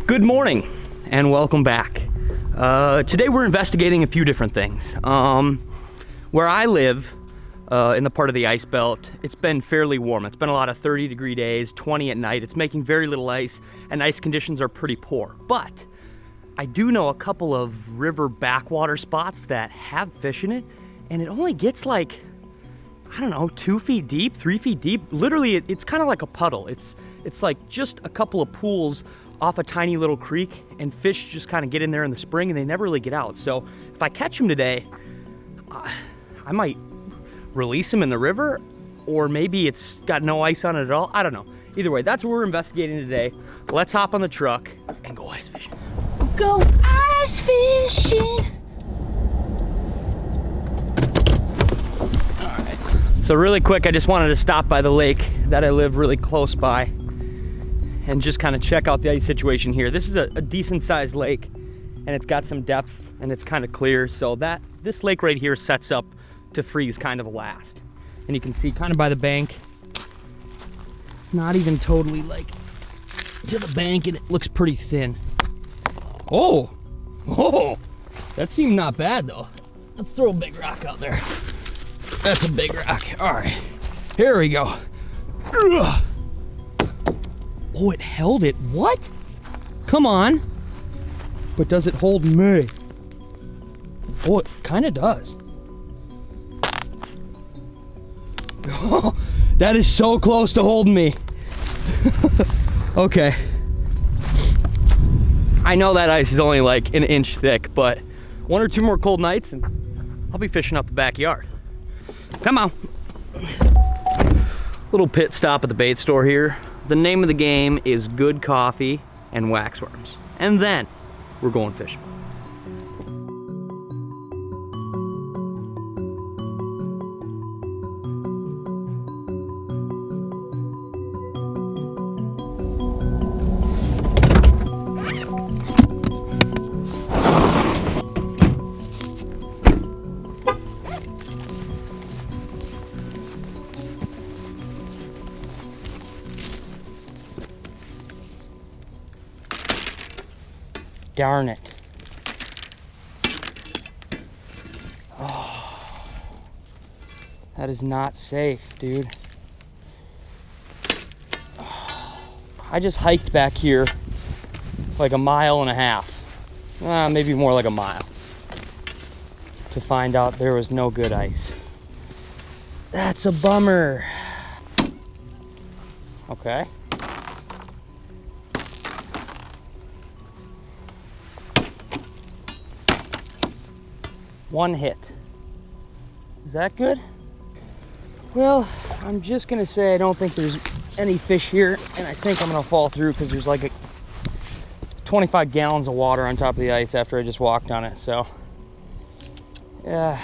Good morning and welcome back. Today we're investigating a few different things. Where I live, in the part of the ice belt, it's been fairly warm. It's been a lot of 30-degree days, 20 at night. It's making very little ice, and ice conditions are pretty poor. But I do know a couple of river backwater spots that have fish in it, and it only gets like, I don't know, 2 feet deep, 3 feet deep. Literally, it's kind of like a puddle. It's like just a couple of pools off a tiny little creek, and fish just kind of get in there in the spring and they never really get out. So if I catch them today, I might release them in the river, or maybe it's got no ice on it at all. I don't know. Either way, that's what we're investigating today. Let's hop on the truck and go ice fishing. Go ice fishing. All right. So really quick, I just wanted to stop by the lake that I live really close by and just kind of check out the ice situation here. This is a decent sized lake, and it's got some depth and it's kind of clear. So this lake right here sets up to freeze kind of last. And you can see kind of by the bank, it's not even totally like to the bank, and it looks pretty thin. Oh, that seemed not bad though. Let's throw a big rock out there. That's a big rock. All right, here we go. Ugh. Oh, it held it. What? Come on. But does it hold me? Oh, it kind of does. Oh, that is so close to holding me. Okay. I know that ice is only like an inch thick, but 1 or 2 more cold nights and I'll be fishing up the backyard. Come on. Little pit stop at the bait store here. The name of the game is good coffee and waxworms. And then we're going fishing. Darn it. Oh, that is not safe, dude. Oh, I just hiked back here like 1.5 miles, maybe more like a mile, to find out there was no good ice. That's a bummer. Okay. One hit. Is that good? Well, I'm just gonna say I don't think there's any fish here, and I think I'm gonna fall through because there's like 25 gallons of water on top of the ice after I just walked on it. So yeah,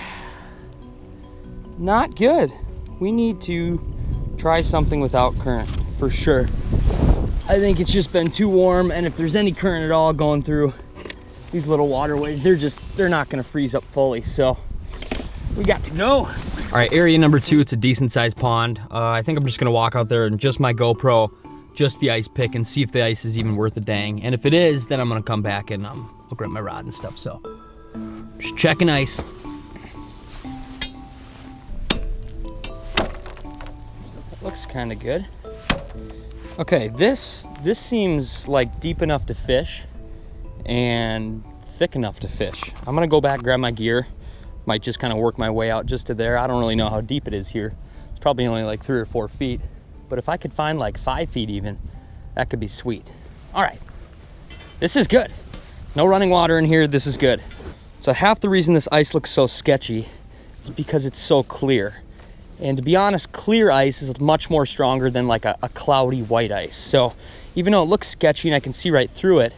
not good. We need to try something without current for sure. I think it's just been too warm, and if there's any current at all going through these little waterways, they're not gonna freeze up fully, so we got to go. All right, area number 2, it's a decent sized pond. I think I'm just gonna walk out there and just my GoPro, just the ice pick, and see if the ice is even worth a dang. And if it is, then I'm gonna come back and I'll grab my rod and stuff. So just checking ice. That looks kind of good. Okay, this seems like deep enough to fish and thick enough to fish. I'm gonna go back, grab my gear. Might just kind of work my way out just to there. I don't really know how deep it is here. It's probably only like 3 or 4 feet. But if I could find like 5 feet even, that could be sweet. All right, this is good. No running water in here, this is good. So half the reason this ice looks so sketchy is because it's so clear. And to be honest, clear ice is much more stronger than like a cloudy white ice. So even though it looks sketchy and I can see right through it,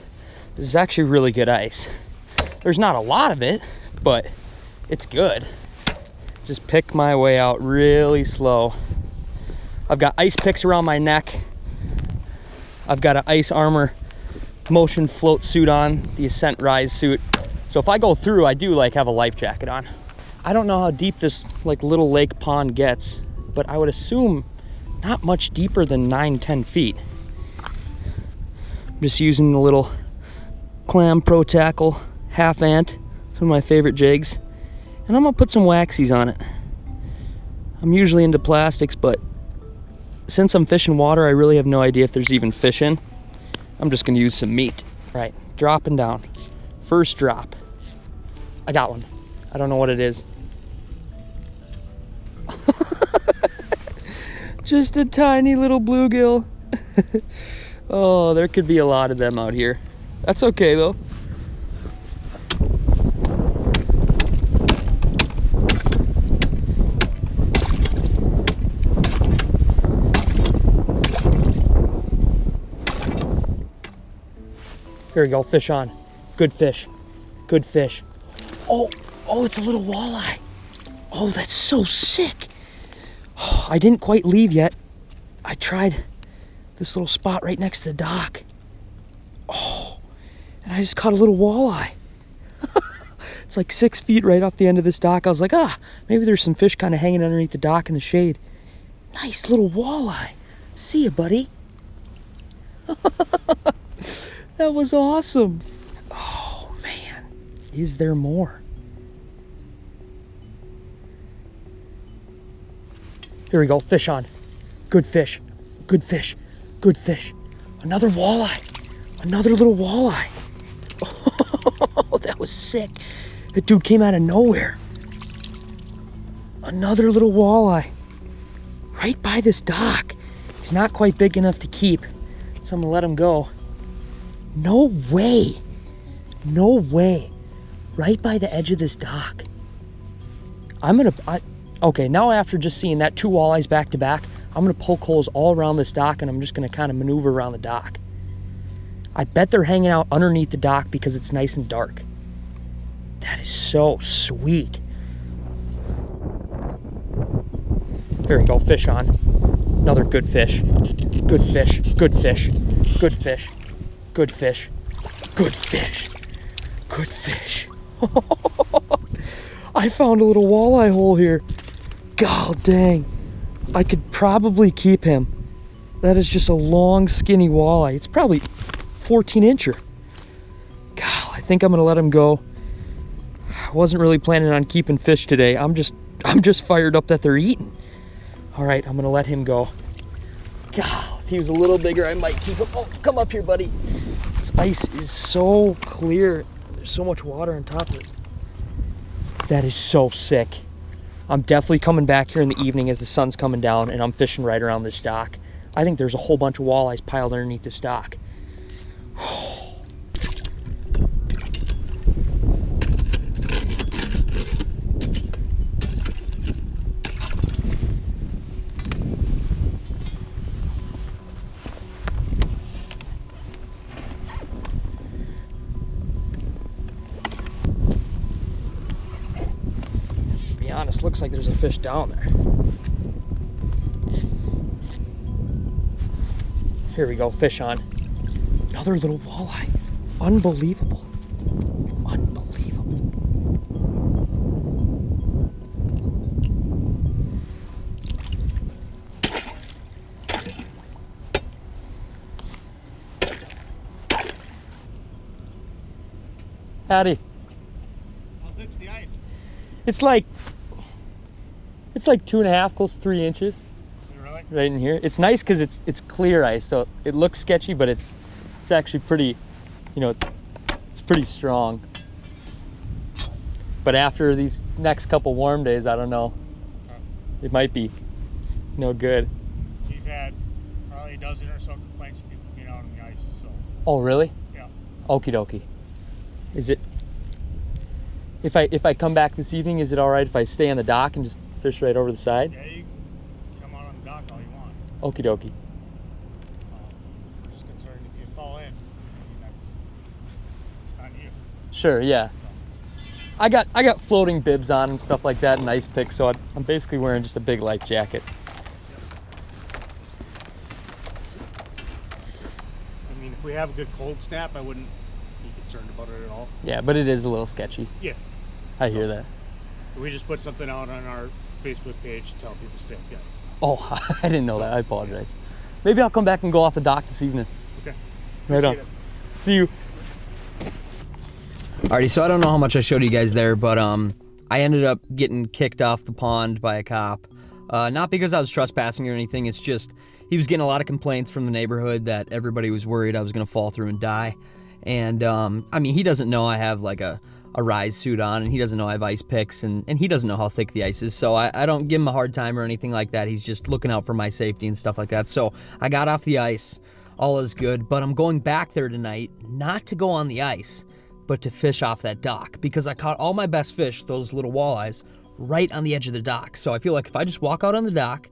this is actually really good ice. There's not a lot of it, but it's good. Just pick my way out really slow. I've got ice picks around my neck. I've got an ice armor motion float suit on, the Ascent Rise suit. So if I go through, I do like have a life jacket on. I don't know how deep this like little lake pond gets, but I would assume not much deeper than 9-10 feet. I'm just using the little Clam Pro Tackle half ant, some of my favorite jigs, and I'm gonna put some waxies on it. I'm usually into plastics, but since I'm fishing water, I really have no idea if there's even fish in. I'm just gonna use some meat. All right, dropping down. First drop. I got one. I don't know what it is. Just a tiny little bluegill. Oh, there could be a lot of them out here. That's okay though. Here we go, fish on. Good fish, good fish. Oh, it's a little walleye. Oh, that's so sick. Oh, I didn't quite leave yet. I tried this little spot right next to the dock. Oh, and I just caught a little walleye. It's like 6 feet right off the end of this dock. I was like, maybe there's some fish kind of hanging underneath the dock in the shade. Nice little walleye. See ya, buddy. That was awesome. Oh man, is there more? Here we go, fish on. Good fish, good fish, good fish. Another walleye, another little walleye. Oh, that was sick. That dude came out of nowhere. Another little walleye. Right by this dock. He's not quite big enough to keep, so I'm gonna let him go. No way. No way. Right by the edge of this dock. Okay, now after just seeing that 2 walleyes back to back, I'm gonna poke holes all around this dock and I'm just gonna kind of maneuver around the dock. I bet they're hanging out underneath the dock because it's nice and dark. That is so sweet. Here we go, fish on. Another good fish. Good fish, good fish, good fish. Good fish, good fish, good fish. I found a little walleye hole here. God dang, I could probably keep him. That is just a long, skinny walleye. It's probably 14-incher. God, I think I'm gonna let him go. I wasn't really planning on keeping fish today. I'm just fired up that they're eating. All right, I'm gonna let him go. God. If he was a little bigger, I might keep him. Oh, come up here, buddy. This ice is so clear. There's so much water on top of it. That is so sick. I'm definitely coming back here in the evening as the sun's coming down and I'm fishing right around this dock. I think there's a whole bunch of walleyes piled underneath this dock. Honest, looks like there's a fish down there. Here we go, fish on. Another little walleye. Unbelievable. Unbelievable. Howdy. How thick's the ice? It's like 2.5, close to 3 inches. Really? Right in here. It's nice because it's clear ice, so it looks sketchy, but it's actually pretty, you know, it's pretty strong. But after these next couple warm days, I don't know. It might be no good. We've had probably a dozen or so complaints of people being out on the ice. So. Oh really? Yeah. Okie dokie. Is it? If I come back this evening, is it all right if I stay on the dock and just fish right over the side? Yeah, you can come out on the dock all you want. Okie dokie. I'm just concerned if you fall in, that's on you. Sure, yeah. So. I got floating bibs on and stuff like that and ice picks, so I'm basically wearing just a big life jacket. I mean, if we have a good cold snap, I wouldn't be concerned about it at all. Yeah, but it is a little sketchy. Yeah. I hear that. We just put something out on our Facebook page to tell people to stay off the ice. Oh, I didn't know that. I apologize. Maybe I'll come back and go off the dock this evening. Okay. Right on. Appreciate it. See you. Alrighty, so I don't know how much I showed you guys there, but I ended up getting kicked off the pond by a cop. Not because I was trespassing or anything, it's just he was getting a lot of complaints from the neighborhood that everybody was worried I was gonna fall through and die. And I mean, he doesn't know I have like a rise suit on, and he doesn't know I have ice picks, and he doesn't know how thick the ice is, so I don't give him a hard time or anything like that. He's just looking out for my safety and stuff like that. So I got off the ice, all is good, but I'm going back there tonight, not to go on the ice, but to fish off that dock, because I caught all my best fish, those little walleyes, right on the edge of the dock. So I feel like if I just walk out on the dock,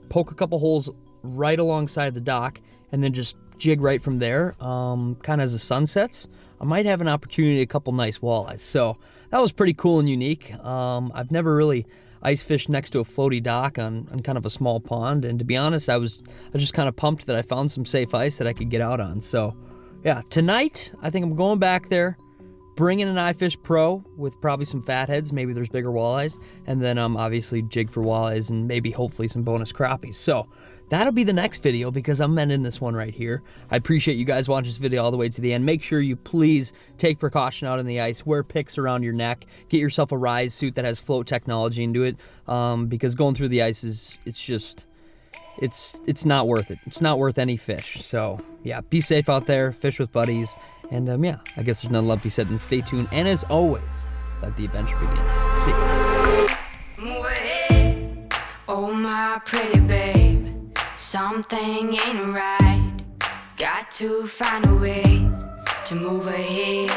poke a couple holes right alongside the dock, and then just jig right from there, kind of as the sun sets, I might have an opportunity to a couple nice walleyes. So that was pretty cool and unique. I've never really ice fished next to a floaty dock on kind of a small pond, and to be honest, I was just kind of pumped that I found some safe ice that I could get out on. So yeah, tonight I think I'm going back there, bringing an iFish Pro with probably some fatheads, maybe there's bigger walleyes, and then obviously jig for walleyes and maybe hopefully some bonus crappies. So that'll be the next video, because I'm ending this one right here. I appreciate you guys watching this video all the way to the end. Make sure you please take precaution out on the ice, wear picks around your neck, get yourself a rise suit that has float technology into it, because going through the ice it's not worth it. It's not worth any fish. So yeah, be safe out there, fish with buddies, and yeah, I guess there's nothing left to be said than stay tuned, and as always, let the adventure begin. See ya. Move ahead, oh my pretty babe. Something ain't right. Got to find a way to move ahead.